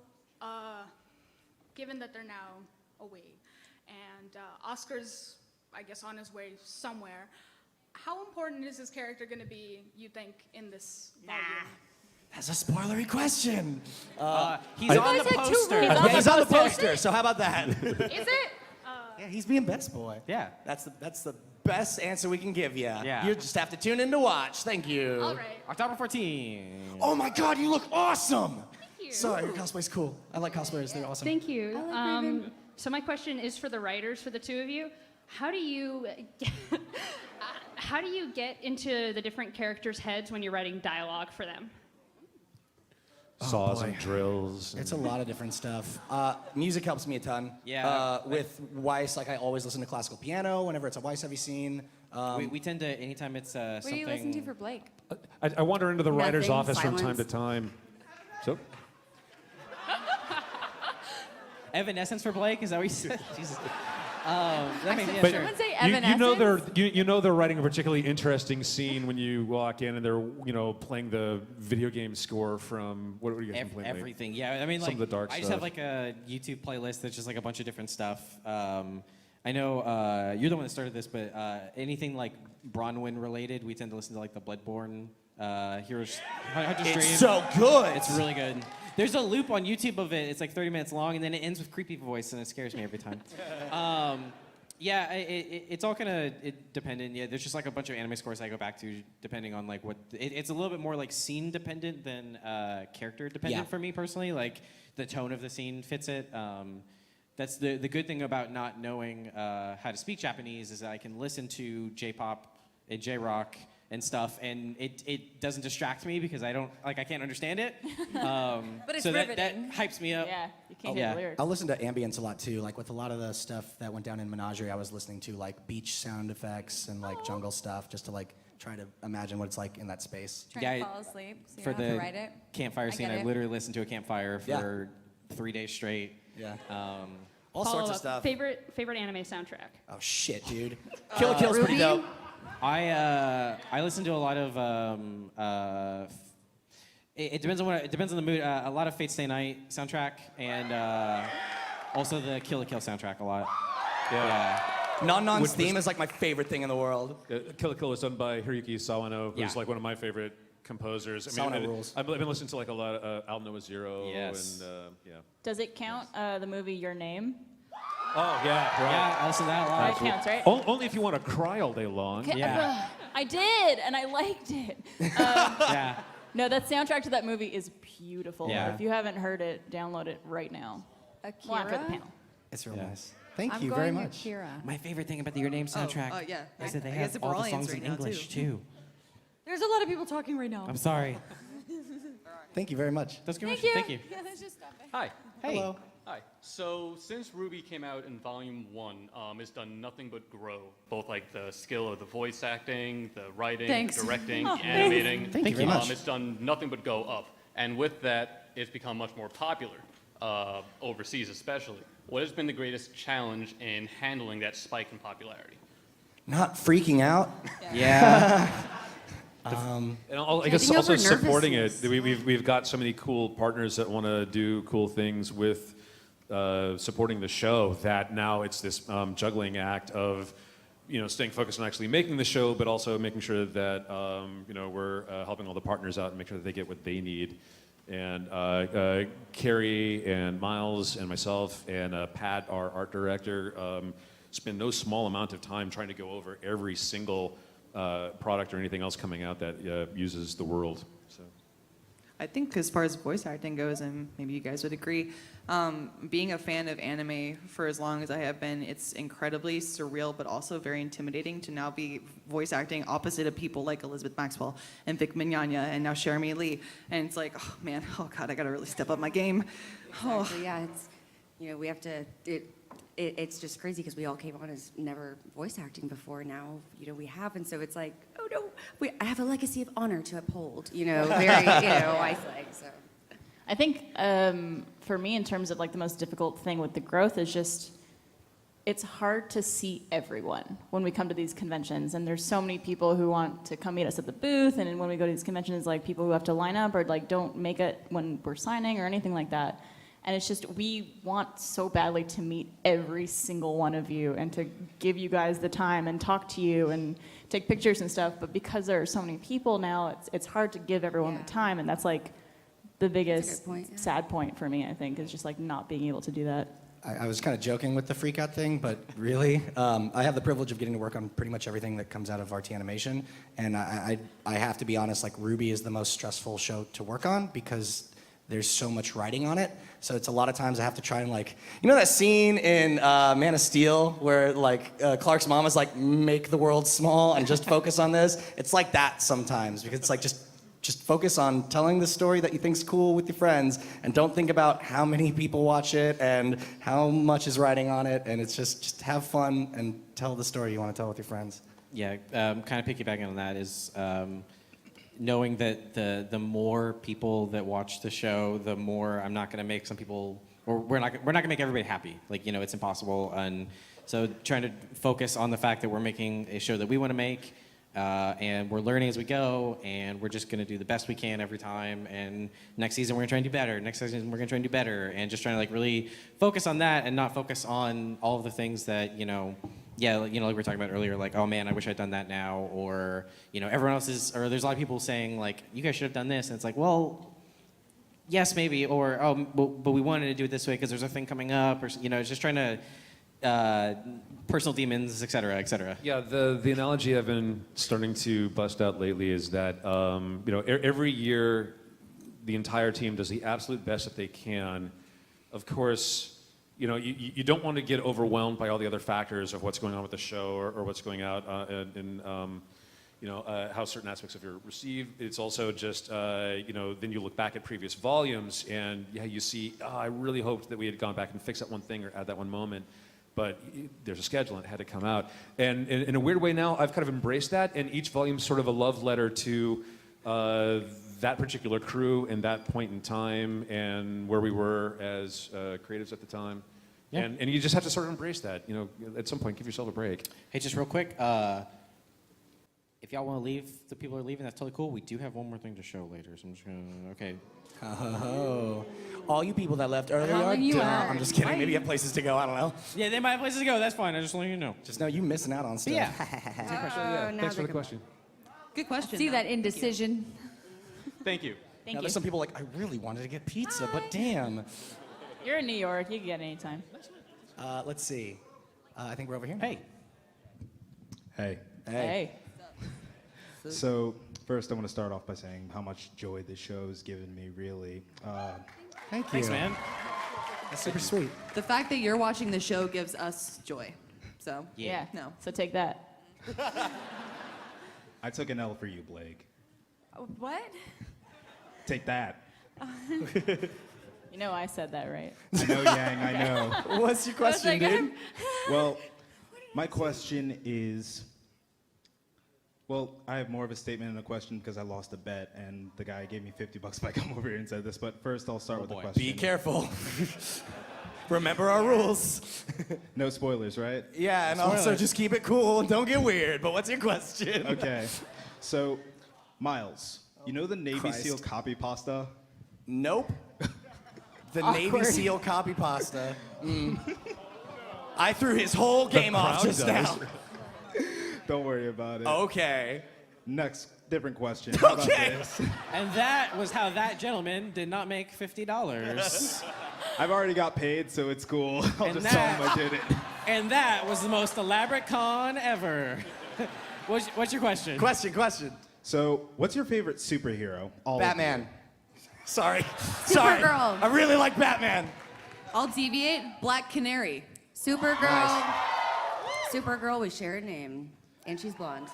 given that they're now away, and Oscar's, I guess, on his way somewhere, how important is his character going to be, you think, in this volume? That's a spoilery question. He's on the guys had two poster. rules. Yeah, he's on the poster, so how about that? Is it? Yeah, he's being best boy. Yeah. That's the best answer we can give you. Yeah. You just have to tune in to watch. Thank you. All right. October 14. Oh my God, you look awesome. Thank you. Sorry, your cosplay's cool. I like cosplayers. They're awesome. Thank you. like Raven. So my question is for the writers, for the two of you. How do you how do you get into the different characters' heads when you're writing dialogue for them? Saws boy. and drills. It's a lot of different stuff. Music helps me a ton. Yeah. With Weiss, like I always listen to classical piano whenever it's a Weiss-heavy scene. We tend to, anytime it's What something. do you listen to for Blake? I wander into the writer's Nothing, office from time silence. to time. So, Evanescence for Blake? Is that what you said? Jesus. That makes, yeah, but sure. Someone say you know Evanescence? you know they're writing a particularly interesting scene when you walk in and they're playing the video game score from what are you guys been playing lately? Everything, yeah. I mean, Some like, of the dark I just stuff. have like a YouTube playlist that's just like a bunch of different stuff. I know you're the one that started this, but anything like Bronwyn related, we tend to listen to like the Bloodborne Heroes. Hunter It's Stream. so good. It's really good. There's a loop on YouTube of it. It's like 30 minutes long, and then it ends with creepy voice, and it scares me every time. Yeah, it's all kind of dependent. Yeah, there's just like a bunch of anime scores I go back to depending on like what. It's a little bit more like scene dependent than character dependent for me personally. Like the tone of the scene fits it. That's the good thing about not knowing how to speak Japanese is that I can listen to J-pop and J-rock and stuff, and it doesn't distract me because I can't understand it. But it's so riveting. that hypes me up. Yeah, you can't hear the lyrics. I'll listen to ambience a lot too. Like with a lot of the stuff that went down in Menagerie, I was listening to like beach sound effects and like jungle stuff just to like try to imagine what it's like in that space. Trying to fall asleep, so you For don't have the to write it. campfire scene, I get it. literally listened to a campfire for 3 days straight. Yeah. All sorts of stuff. Favorite anime soundtrack? Oh shit, dude. Kill la Kill's pretty dope. I listen to a lot of it depends on the mood. A lot of Fate Stay Night soundtrack and also the Kill la Kill soundtrack a lot. Yeah. Non-Non's theme is like my favorite thing in the world. Kill la Kill was done by Hiroyuki Sawano, who's Yeah. like one of my favorite composers. Sawano rules. I've been listening to like a lot of Al Noah Zero. Yes. And yeah. Does it count the movie Your Name? Oh yeah. Right. Yeah, I listen to that a lot. That counts, right? Only if you want to cry all day long. Yeah. I did, and I liked it. Yeah. No, that soundtrack to that movie is beautiful. Yeah. If you haven't heard it, download it right now. Well, after the Akira? panel. It's real nice. Thank I'm you going very with much. Akira. My favorite thing about the Your Name soundtrack yeah. is that they I guess have we're all the all songs in answering now, English too. too. There's a lot of people talking right now. I'm sorry. Thank you very much. That's good. Thank you. Thank you. Yeah, let's just stop it. Hi. Hello. Hi. So since RWBY came out in Volume 1, it's done nothing but grow. Both like the skill of the voice acting, the writing, Thanks. the directing, Oh, the animating. Thank you very much. It's done nothing but go up. And with that, it's become much more popular, overseas especially. What has been the greatest challenge in handling that spike in popularity? Not freaking out. Yeah. And I guess Getting also over supporting it. nervousness. We've got so many cool partners that want to do cool things with supporting the show that now it's this juggling act of staying focused on actually making the show, but also making sure that we're helping all the partners out and make sure that they get what they need. And Kerry and Miles and myself and Pat, our art director, spend no small amount of time trying to go over every single product or anything else coming out that uses the world. So. I think as far as voice acting goes, and maybe you guys would agree, being a fan of anime for as long as I have been, it's incredibly surreal, but also very intimidating to now be voice acting opposite of people like Elizabeth Maxwell and Vic Mignogna and now Jeremy Lee. And it's like, oh man, oh God, I gotta really step up my game. Exactly, yeah, it's, we have to, it's just crazy because we all came on as never voice acting before. Now, we have, and so it's like, oh no, I have a legacy of honor to uphold, very, Iceland, so. I think for me, in terms of like the most difficult thing with the growth is just, it's hard to see everyone when we come to these conventions. And there's so many people who want to come meet us at the booth. And then when we go to these conventions, like people who have to line up or like don't make it when we're signing or anything like that. And it's just, we want so badly to meet every single one of you and to give you guys the time and talk to you and take pictures and stuff. But because there are so many people now, it's hard to give everyone the time. And that's like the biggest sad point for me, I think, is just like not being able to do that. I was kind of joking with the freak out thing, but really, I have the privilege of getting to work on pretty much everything that comes out of RT Animation. And I have to be honest, like RWBY is the most stressful show to work on because there's so much writing on it. So it's a lot of times I have to try and like, that scene in Man of Steel where like Clark's mom is like, make the world small and just focus on this. It's like that sometimes because it's like just focus on telling the story that you think's cool with your friends and don't think about how many people watch it and how much is writing on it. And it's just have fun and tell the story you want to tell with your friends. Yeah, kind of piggybacking on that is knowing that the more people that watch the show, the more I'm not going to make some people, or we're not going to make everybody happy. Like, it's impossible. And so trying to focus on the fact that we're making a show that we want to make, and we're learning as we go, and we're just going to do the best we can every time. And next season we're going to try and do better. Next season we're going to try and do better. And just trying to like really focus on that and not focus on all of the things that, like we were talking about earlier, like, oh man, I wish I'd done that now, or everyone else is, or there's a lot of people saying like, you guys should have done this, and it's like, well, yes, maybe, or oh, but we wanted to do it this way because there's a thing coming up, or it's just trying to personal demons, et cetera, et cetera. Yeah, the analogy I've been starting to bust out lately is that every year the entire team does the absolute best that they can. Of course, you don't want to get overwhelmed by all the other factors of what's going on with the show or what's going out and how certain aspects of it are received. It's also just, then you look back at previous volumes and you see, I really hoped that we had gone back and fixed that one thing or add that one moment. But there's a schedule and it had to come out. And in a weird way now, I've kind of embraced that, and each volume's sort of a love letter to that particular crew and that point in time and where we were as creatives at the time. Yeah. And you just have to sort of embrace that. At some point, give yourself a break. Hey, just real quick, if y'all want to leave, the people are leaving, that's totally cool. We do have one more thing to show later, so I'm just going to, okay. Oh, all you people that left earlier, I'm just kidding. Maybe you have places to go. I don't know. Yeah, they might have places to go. That's fine. I just want you to know. Just know you missing out on stuff. Yeah. Thanks for the question. Good question. See that indecision. Thank you. Thank you. There's some people like, I really wanted to get pizza, but damn. You're in New York. You can get it anytime. Let's see. I think we're over here. Hey. Hey. Hey. So first, I want to start off by saying how much joy this show has given me, really. Thank you. Thanks, man. That's super sweet. The fact that you're watching the show gives us joy. So, Yeah. no. So take that. I took an L for you, Blake. What? Take that. You know I said that, right? I know, Yang, I know. What's your question, dude? Well, my question is... Well, I have more of a statement and a question because I lost a bet, and the guy gave me $50 if I come over here and said this. But first, I'll start with the question. Be careful. Remember our rules. No spoilers, right? Yeah, and also just keep it cool and don't get weird. But what's your question? Okay. So, Miles, you know the Navy Christ. SEAL Copypasta? Nope. The Awkward. Navy SEAL Copypasta. I threw his whole game off just now. Don't worry about it. Okay. Next, different question. How about Okay. this? And that was how that gentleman did not make $50. I've already got paid, so it's cool. I'll And just tell him I did it. And that was the most elaborate con ever. What's your question? Question. So, what's your favorite superhero? All of Batman. Sorry. Supergirl. I really like Batman. I'll deviate. Black Canary. Supergirl. Nice. Supergirl, we share a name. And she's blonde.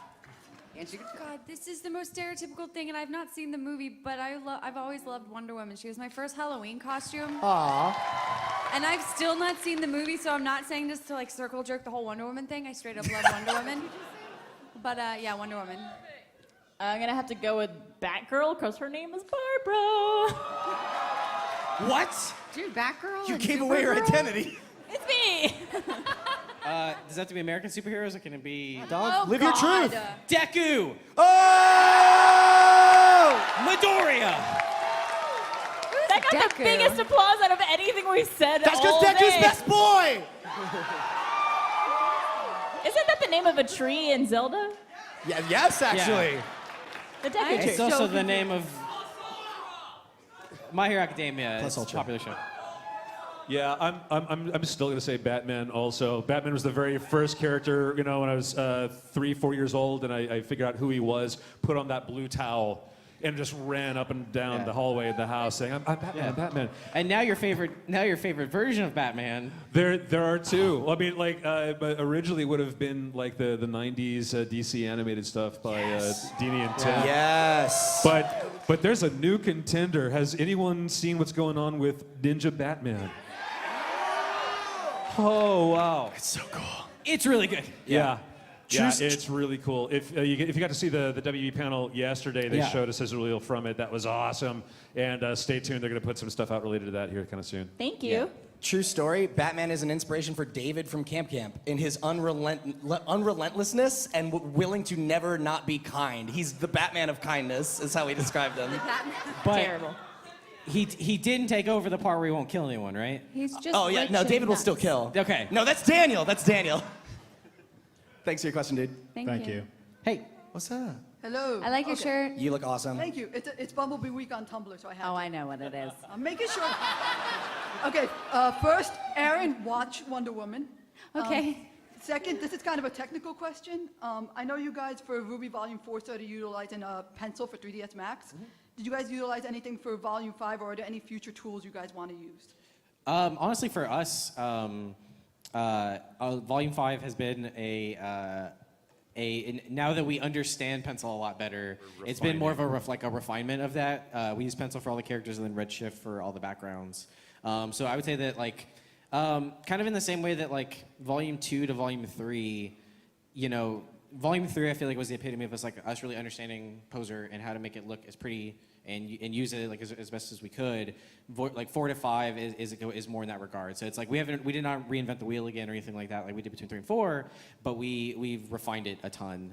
And she God, this is the most stereotypical thing, and I've not seen the movie, but I've always loved Wonder Woman. She was my first Halloween costume. Aw. And I've still not seen the movie, so I'm not saying this to like circle jerk the whole Wonder Woman thing. I straight up love Wonder Woman. But yeah, Wonder Woman. I'm going to have to go with Batgirl because her name is Barbara. What? Dude, Batgirl. You and gave away her Supergirl? identity. It's me. Does that have to be American superheroes, or can it be... Dog, Oh, live your God. truth. Deku! Oh! Midoriya! That got Deku? the biggest applause out of anything we said That's all because Deku's day. best boy. Isn't that the name of a tree in Zelda? Yeah, yes, actually. The Deku tree. It's also the name of My Hero Academia. Plus It's a Ultra. popular show. Yeah, I'm still gonna say Batman. Also, Batman was the very first character, when I was 3-4 years old, and I figured out who he was. Put on that blue towel, and just ran up and down the hallway of the house saying, "I'm Batman, I'm Batman." And now your favorite version of Batman. There are two. I mean, but originally would have been like the '90s DC animated stuff by Dini and Tim. Yes. But there's a new contender. Has anyone seen what's going on with Ninja Batman? Oh wow! It's so cool. It's really good. Yeah, it's really cool. If you got to see the WB panel yesterday, they showed a sizzle reel from it. That was awesome. And stay tuned. They're going to put some stuff out related to that here kind of soon. Thank you. Yeah. True story. Batman is an inspiration for David from Camp Camp in his unrelentlessness and willing to never not be kind. He's the Batman of kindness, is how he described him. But Terrible. he didn't take over the part where he won't kill anyone, right? He's just Oh yeah, rich no, and David will nuts. still kill. Okay. No, that's Daniel. That's Daniel. Thanks for your question, dude. Thank you. Hey. What's up? Hello. I like your shirt. You look awesome. Thank you. It's Bumblebee Week on Tumblr, so I have. Oh, I know what it is. I'm making sure. Okay. First, Aaron, watch Wonder Woman. Okay. Second, this is kind of a technical question. I know you guys for RWBY Volume 4 started utilizing a pencil for 3ds Max. Did you guys utilize anything for Volume 5, or are there any future tools you guys want to use? Honestly, for us, Volume 5 has been now that we understand pencil a lot better, it's been more of a refinement of that. We use pencil for all the characters and then Redshift for all the backgrounds. So I would say that kind of in the same way that Volume 2 to Volume 3, Volume 3 I feel like was the epitome of us really understanding Poser and how to make it look as pretty and use it as best as we could. 4 to 5 is more in that regard. So it's we did not reinvent the wheel again or anything like that like we did between 3 and 4, but we've refined it a ton.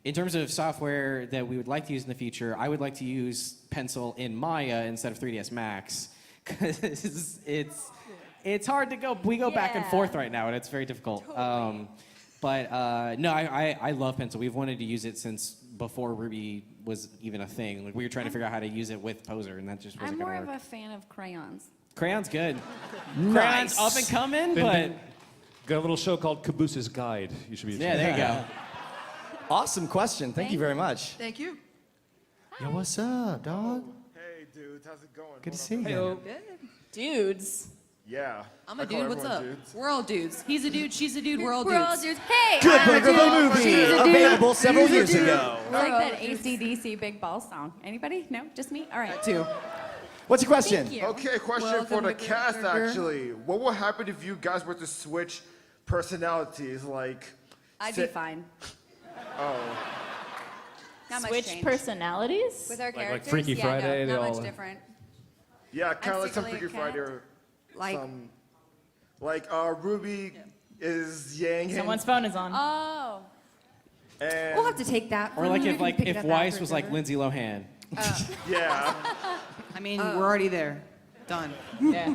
In terms of software that we would like to use in the future, I would like to use pencil in Maya instead of 3ds Max, because it's hard to go. We go back and forth right now, and it's very difficult. Totally. No, I love pencil. We've wanted to use it since before RWBY was even a thing. We were trying to figure out how to use it with Poser, and that just wasn't I'm going more to work. of a fan of crayons. Crayon's good. Nice. Crayon's up and coming, but got a little show called Cabooses Guide. You should be. Yeah, there you go. Awesome question. Thank you very much. Thank you. Yo, what's up, dog? Hey, dudes, how's it going? Good to see you. Good. Dudes. Yeah. I'm a I call dude. What's up? everyone dudes. We're all dudes. He's a dude. She's a dude. We're all dudes. We're all dudes. Hey, Good I'm a Burger, the dude. movie, She's a dude. available several years ago. It's like that AC/DC Big Ball song. Anybody? No? Just me? All right. Two. What's your question? Thank you. Okay, question Welcome for the to Good cast, Burger. actually. What will happen if you guys were to switch personalities? I'd be fine. Oh. Not much Switch change. personalities? With our characters? Freaky yeah, Friday, no, they not all- much different. Yeah, kind of like some secretly a Freaky Friday cat. or Like- some... RWBY is Yang him. Someone's phone is on. Oh. And We'll have to take that. Or from you. if We can pick it if up Weiss after was it's like over. Lindsay Lohan. yeah. I mean, we're already there. Done. Yeah.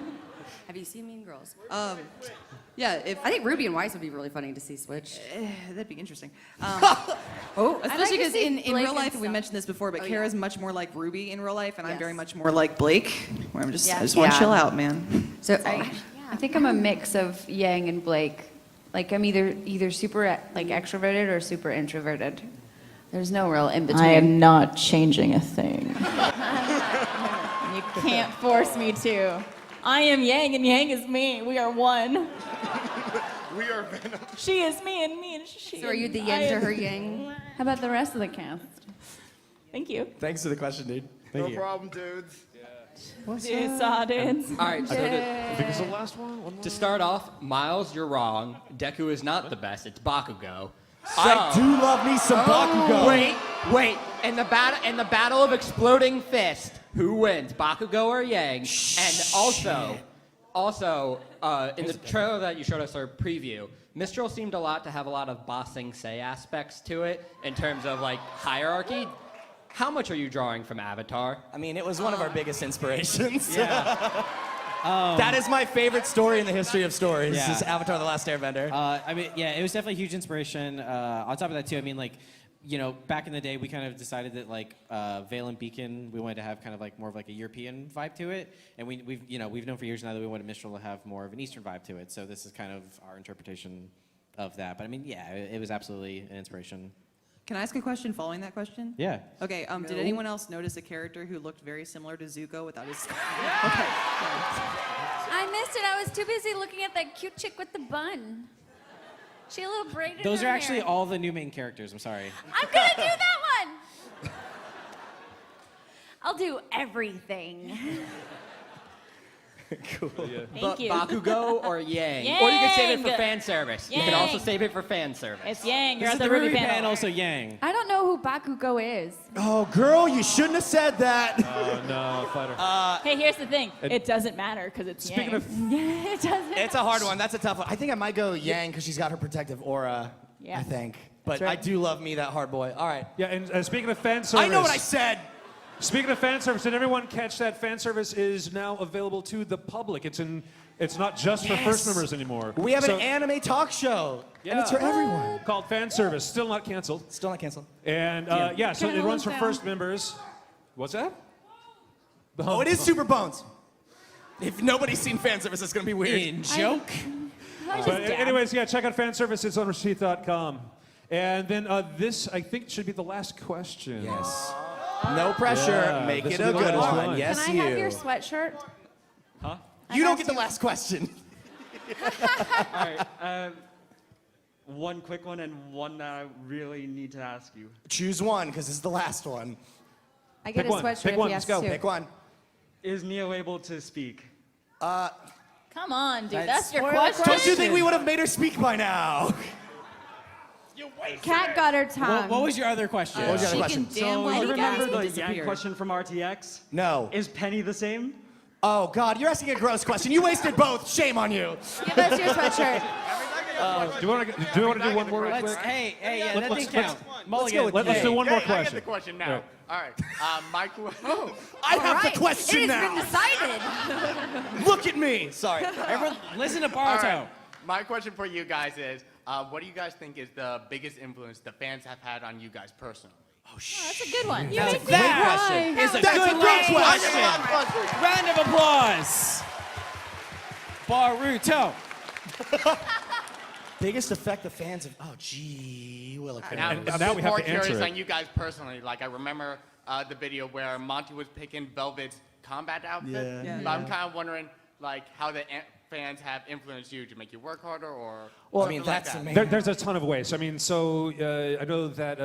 Have you seen Mean Girls? Yeah. If I think Ruby and Weiss would be really funny to see switch. that'd be interesting. Oh, Especially to because see in Blake real and life, we stuff. mentioned this before, but Oh, Kara's yeah. much more like Ruby in real life, and I'm very Yes. much more like Blake, where I just Yeah. want to Yeah. chill out, man. So I think I'm a mix of Yang and Blake. I'm either super extroverted or super introverted. There's no real in between. I am not changing a thing. You can't force me to. I am Yang and Yang is me. We are one. We are Venom. She is me and me is she. So are you the I yin to am- her yang? How about the rest of the cast? Thank you. Thanks for the question, dude. No problem, dudes. Dudes, saw dudes. All right, so I think it's the last one. to start off, Miles, you're wrong. Deku is not the best. It's Bakugo. I do love me some Bakugo. Wait. In the battle of exploding fist, who wins, Bakugo or Yang? And also, in the trailer that you showed us, our preview, Mistral seemed to have a lot of Ba Sing Se aspects to it in terms of hierarchy. How much are you drawing from Avatar? I mean, it was one of our biggest inspirations. Yeah. That is my favorite story in the history of stories. Yeah. Is Avatar: The Last Airbender. It was definitely a huge inspiration. On top of that, too, back in the day, we kind of decided that Vale and Beacon, we wanted to have kind of more of a European vibe to it, and we've known for years now that we wanted Mistral to have more of an Eastern vibe to it. So this is kind of our interpretation of that. But it was absolutely an inspiration. Can I ask a question following that question? Yeah. Okay, did anyone else notice a character who looked very similar to Zuko without his... I missed it. I was too busy looking at that cute chick with the bun. She had a little braid in Those her are actually hair. all the new main characters. I'm sorry. I'm gonna do that one. I'll do everything. Cool. Thank you. Bakugo or Yang? Or you can save it for Yang. fan service. You can also Yang. save it for fan service. It's Yang. You're This at is the the RWBY RWBY panel. panel, so Yang. I don't know who Bakugo is. Oh, girl, you shouldn't have said that. Oh no, fighter. Hey, here's the thing. And- It doesn't matter because it's Speaking Yang. of- Yeah, it doesn't. It's a hard one. That's a tough one. I think I might go Yang because she's got her protective aura. Yeah. I think. But That's right. I do love me that hard boy. All right. Yeah, and speaking of fan service. I know what I said. Speaking of fan service, did everyone catch that fan service is now available to the public? It's not just for first members anymore. We have So- an anime talk show. And it's for everyone. Called fan service. Still not canceled. Still not canceled. And so Turn it the runs for link first down. members. What's that? Oh, it is Super Bones. If nobody's seen fan service, it's going to be weird. In joke. But anyways, yeah, check out fan services on roosterteeth.com. And then this, I think, should be the last question. Yes. No pressure. Make this it will a be the good last one. Yes, Can you. I have your sweatshirt? Huh? You don't get the last question. All right. One quick one and one that I really need to ask you. Choose one, because this is the last one. I get a sweatshirt if he has to. Pick one. Is Neo able to speak? Come on, dude. That's That's your spoiler question. Don't you think we would have made her speak by now? Cat got her tongue. What was your other question? What was your other question? So you remember the Yank question from RTX? No. Is Penny the same? Oh, God, you're asking a gross question. You wasted both. Shame on you. Give us your sweatshirt. Do you want to do one more real quick? Hey, yeah, that Let's- didn't count. Let's do one more I question. get the question now. Yeah. All right. My question. I have the question It now. has been decided. Look at me. Sorry. Everyone, listen to All Baruto. right. My question for you guys is, what do you guys think is the biggest influence the fans have had on you guys personally? Oh, that's a good one. You That's make a me great cry. question. It's a That's good a great question. Round of applause. Baruto. Biggest effect the fans have. Oh, gee, Willikers. Now, And I'm now we have more to answer curious it. on you guys personally. Like I remember the video where Monty was picking Velvet's combat outfit. Yeah. But I'm kind of wondering, like, how the fans have influenced you to make you work harder, or Well, something like that. amazing. There's a ton of ways. I mean, so I know that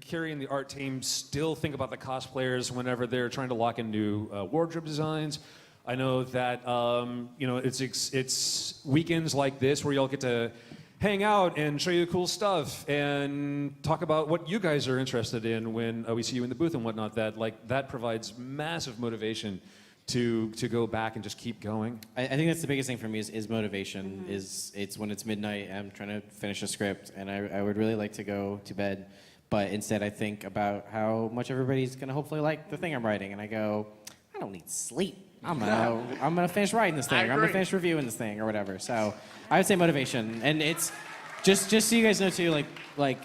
Kerry and the art team still think about the cosplayers whenever they're trying to lock in new wardrobe designs. I know that it's weekends like this where y'all get to hang out and show you cool stuff and talk about what you guys are interested in when we see you in the booth and whatnot. That provides massive motivation to go back and just keep going. I think that's the biggest thing for me is motivation. It's when it's midnight, I'm trying to finish a script, and I would really like to go to bed, but instead I think about how much everybody's gonna hopefully like the thing I'm writing, and I go, I don't need sleep. I'm gonna finish writing this thing. Or I'm gonna finish reviewing this thing or whatever. So I would say motivation, and it's just so you guys know too, like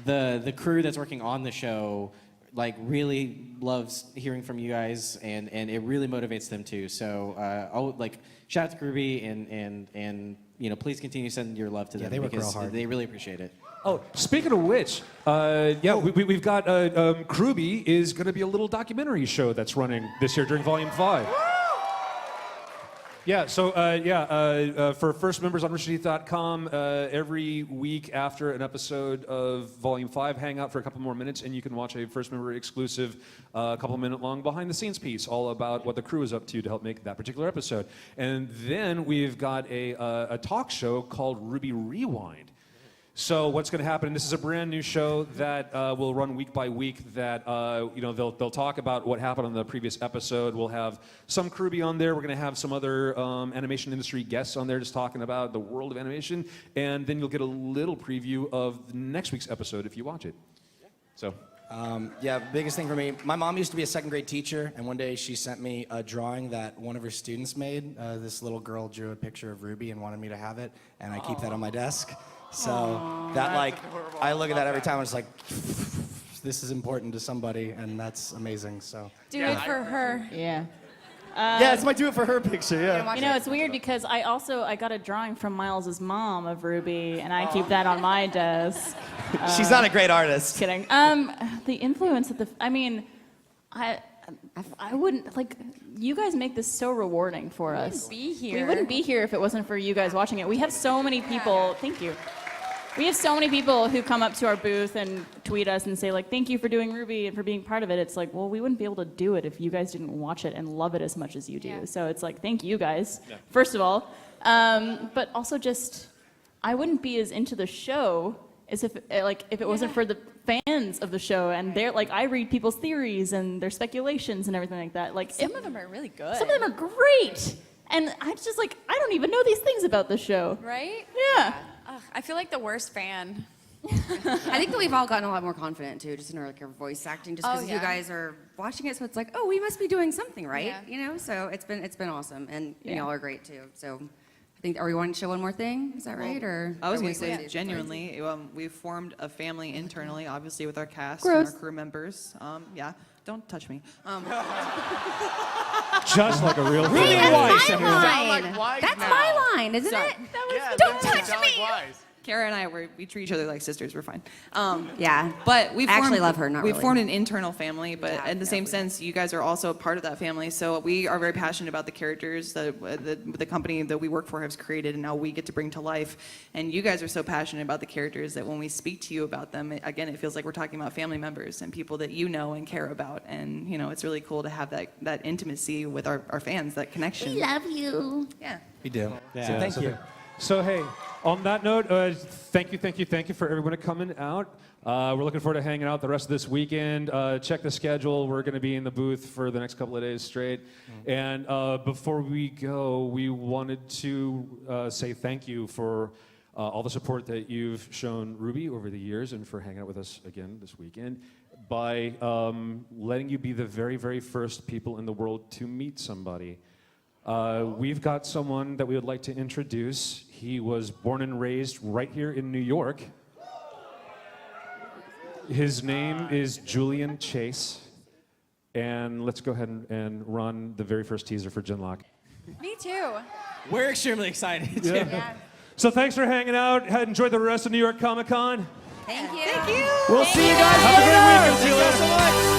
the crew that's working on the show, like really loves hearing from you guys, and it really motivates them too. So shout out to RWBY, and please continue sending your love to them they work real because hard. they really appreciate it. Oh, speaking of which, we've got RWBY is going to be a little documentary show that's running this year during Volume 5. Yeah, so for first members on roosterteeth.com, every week after an episode of Volume 5, hang out for a couple more minutes and you can watch a first member exclusive couple minute long behind the scenes piece all about what the crew is up to help make that particular episode. And then we've got a talk show called RWBY Rewind. So what's going to happen? This is a brand new show that will run week by week. That they'll talk about what happened on the previous episode. We'll have some crewbie on there. We're going to have some other animation industry guests on there, just talking about the world of animation. And then you'll get a little preview of next week's episode if you watch it. So. Biggest thing for me. My mom used to be a second grade teacher, and one day she sent me a drawing that one of her students made. This little girl drew a picture of RWBY and wanted me to have it, and I keep that on my desk. So I look at that every time. And it's like, this is important to somebody, and that's amazing. So Do it for her. Yeah. It's my do it for her picture. Yeah. It's weird because I got a drawing from Miles's mom of RWBY, and I keep that on my desk. She's not a great artist. Kidding. The influence of I wouldn't like. You guys make this so rewarding for us. We wouldn't be here. We wouldn't be here if it wasn't for you guys watching it. We have so many people. Thank you. We have so many people who come up to our booth and tweet us and say, like, thank you for doing RWBY and for being part of it. It's like, well, we wouldn't be able to do it if you guys didn't watch it and love it as much as you do. So it's like, thank you guys, first of all. But also just, I wouldn't be as into the show as if it wasn't for the fans of the show. And they're like, I read people's theories and their speculations and everything like that. Like Some of them are really good. Some of them are great. And I'm just like, I don't even know these things about the show. Right? Yeah. Ugh, I feel like the worst fan. I think that we've all gotten a lot more confident too, just in our voice acting, just because you guys are watching it. So it's like, oh, we must be doing something right, So it's been awesome, and y'all are great too. So I think, are we wanting to show one more thing? Is that right? Or I was are going we to say, going to- genuinely, we've formed a family internally, obviously with our cast Gross. and our crew members. don't touch me. Just like a real Hey, Ruby that's Weiss, my everyone. line. That's my line, isn't Sorry. it? Don't touch me. Kara and I, we treat each other like sisters. We're fine. Yeah. But we I actually love her, not we really. formed an internal family, but in the same sense, you guys are also a part of that family. So we are very passionate about the characters that the company that we work for has created, and now we get to bring to life. And you guys are so passionate about the characters that when we speak to you about them, again, it feels like we're talking about family members and people that you know and care about. And it's really cool to have that intimacy with our fans, that connection. We love you. Yeah. We do. Yeah, So thank you. So hey, on that note, thank you for everyone coming out. We're looking forward to hanging out the rest of this weekend. Check the schedule. We're going to be in the booth for the next couple of days straight. And before we go, we wanted to say thank you for all the support that you've shown RWBY over the years and for hanging out with us again this weekend by letting you be the very, very first people in the world to meet somebody. We've got someone that we would like to introduce. He was born and raised right here in New York. His name is Julian Chase. And let's go ahead and run the very first teaser for Genlock. Me too. We're extremely excited. Yeah. So thanks for hanging out. Enjoy the rest of New York Comic Con. Thank you. Thank you. We'll see you guys Have a great later. weekend. See you Thank you later. so much.